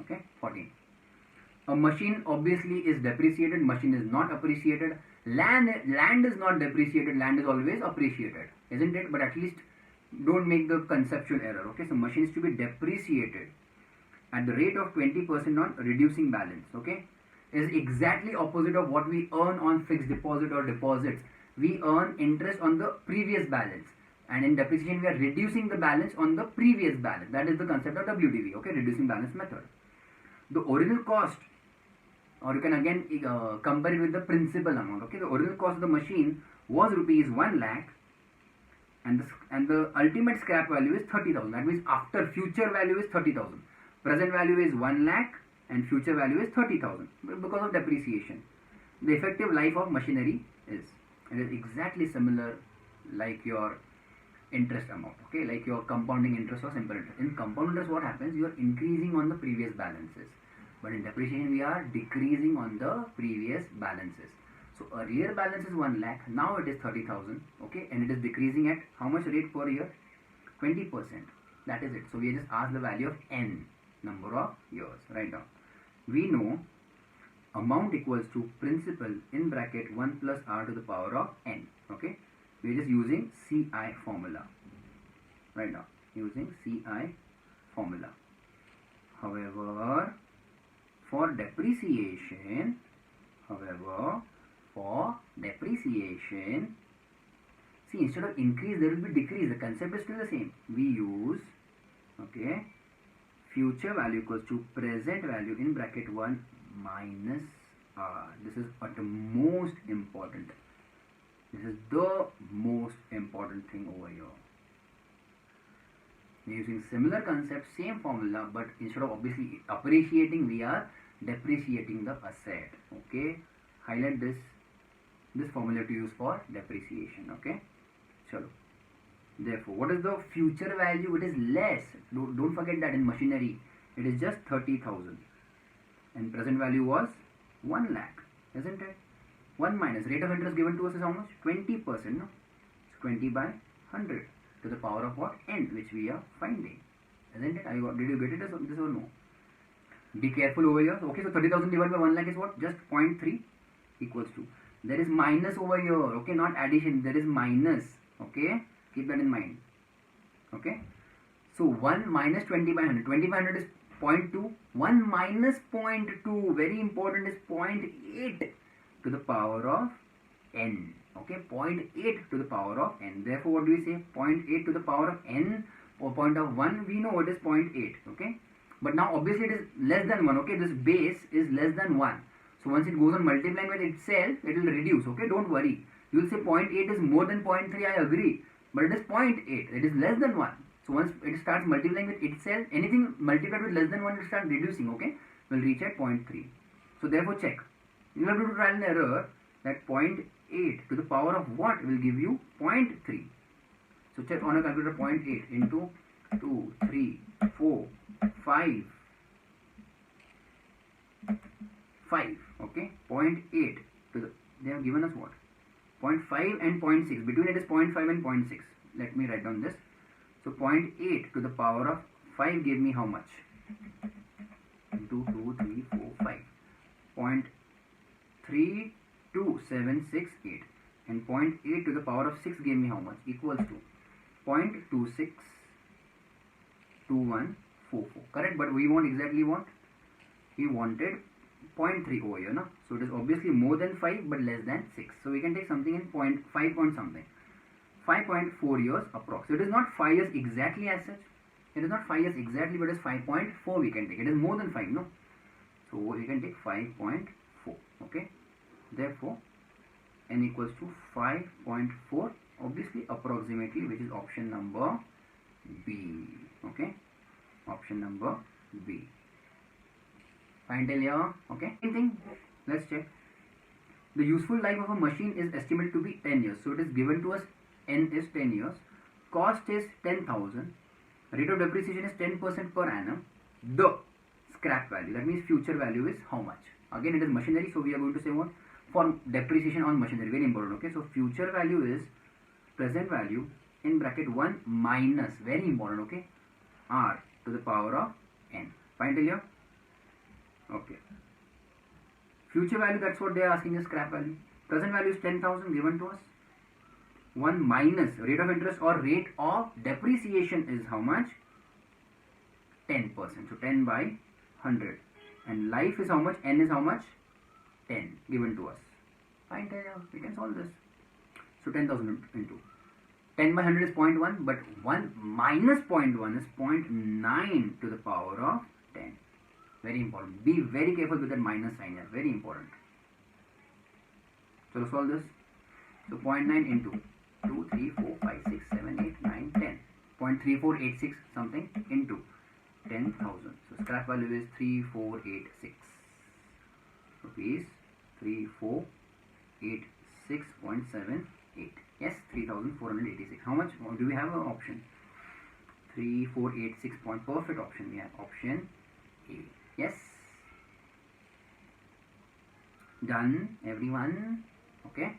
Okay, 14. A machine obviously is depreciated, machine is not appreciated. Land is not depreciated, land is always appreciated, isn't it? But at least don't make the conceptual error. Okay, so machine is to be depreciated at the rate of 20% on reducing balance. Okay, is exactly opposite of what we earn on fixed deposit or deposits. We earn interest on the previous balance, and in depreciation we are reducing the balance on the previous balance. That is the concept of WDV. Okay, reducing balance method. The original cost, or you can again compare it with the principal amount. Okay, the original cost of the machine was rupees 1 lakh, and the ultimate scrap value is 30,000. That means after future value is 30,000, present value is 1 lakh, and future value is 30,000 because of depreciation. The effective life of machinery is, it is exactly similar like your interest amount. Okay, like your compounding interest or simple interest. In compound interest, what happens? You are increasing on the previous balances, but in depreciation we are decreasing on the previous balances. So earlier balance is 1 lakh, now it is 30,000. Okay, and it is decreasing at how much rate per year? 20%. That is it. So we just ask the value of n, number of years. Write down. We know amount equals to principal in bracket 1 plus r to the power of n. Okay, we are just using CI formula. Right now, using CI formula. However, for depreciation, see, instead of increase there will be decrease. The concept is still the same. We use, okay, future value equals to present value in bracket 1 minus r. This is the most important. This is the most important thing over here. We are using similar concept, same formula, but instead of obviously appreciating, we are depreciating the asset. Okay, highlight this formula to use for depreciation. Okay, chalo. Therefore, what is the future value? It is less. Don't forget that in machinery it is just 30,000, and present value was 1 lakh, isn't it? 1 minus rate of interest given to us is how much? 20%. No, it's 20 by 100 to the power of what? N, which we are finding, isn't it? Did you get it this or no? Be careful over here. Okay, so 30,000 divided by 1 lakh is what? Just 0.3 equals to. There is minus over here. Okay, not addition. There is minus. Okay, keep that in mind. Okay, so 1 minus 20 by 100. 20 by 100 is 0.2. 1 minus 0.2, very important, is 0.8 to the power of n. Okay, 0.8 to the power of n. Therefore, what do we say? 0.8 to the power of n, or point of 1, we know it is 0.8. Okay, but now obviously it is less than 1. Okay, this base is less than 1. So once it goes on multiplying with itself, it will reduce. Okay, don't worry. You will say 0.8 is more than 0.3. I agree, but it is 0.8. It is less than 1. So once it starts multiplying with itself, anything multiplied with less than 1 will start reducing. Okay, will reach at 0.3. So therefore, check. You have to do trial and error. That 0.8 to the power of what will give you 0.3. So check on a calculator. 0.8 into 2, 3, 4, 5. 5. Okay, 0.8 to the, they have given us what? 0.5 and 0.6. Between it is 0.5 and 0.6. Let me write down this. So 0.8 to the power of 5 gave me how much? 2, 3, 4, 5. 0.32768, and 0.8 to the power of 6 gave me how much? Equals to 0.262144. Correct? But we want exactly what? We wanted 0.3 over here, no? So it is obviously more than 5 but less than 6. So we can take something in 0.5 point something. 5.4 years approx. So it is not 5 years exactly as such. It is not 5 years exactly, but it is 5.4 we can take. It is more than 5, no? So we can take 5.4. Okay. Therefore, n equals to 5.4. Obviously, approximately, which is option number B. Okay. Option number B. Fine till here. Okay. Same thing. Let's check. The useful life of a machine is estimated to be 10 years. So it is given to us, n is 10 years. Cost is 10,000. Rate of depreciation is 10% per annum. The scrap value, that means future value, is how much? Again, it is machinery, so we are going to say what? For depreciation on machinery, very important. Okay, so future value is present value in bracket 1 minus, very important. Okay, r to the power of n. Fine till here? Okay. Future value, that's what they are asking is scrap value. Present value is 10,000 given to us. 1 minus rate of interest or rate of depreciation is how much? 10%. So 10 by 100. And life is how much? N is how much? 10 given to us. Fine, we can solve this. So 10,000 into 10 by 100 is 0.1, but 1 minus 0.1 is 0.9 to the power of 10. Very important. Be very careful with that minus sign here. Very important. So let's solve this. So 0.9 into 2, 3, 4, 5, 6, 7, 8, 9, 10. 0.3486 something into 10,000. So scrap value is 3486 rupees. 3486.78. Yes, 3,486. How much do we have an option? 3486 point. Perfect option. We have option A. Yes. Done, everyone. Okay.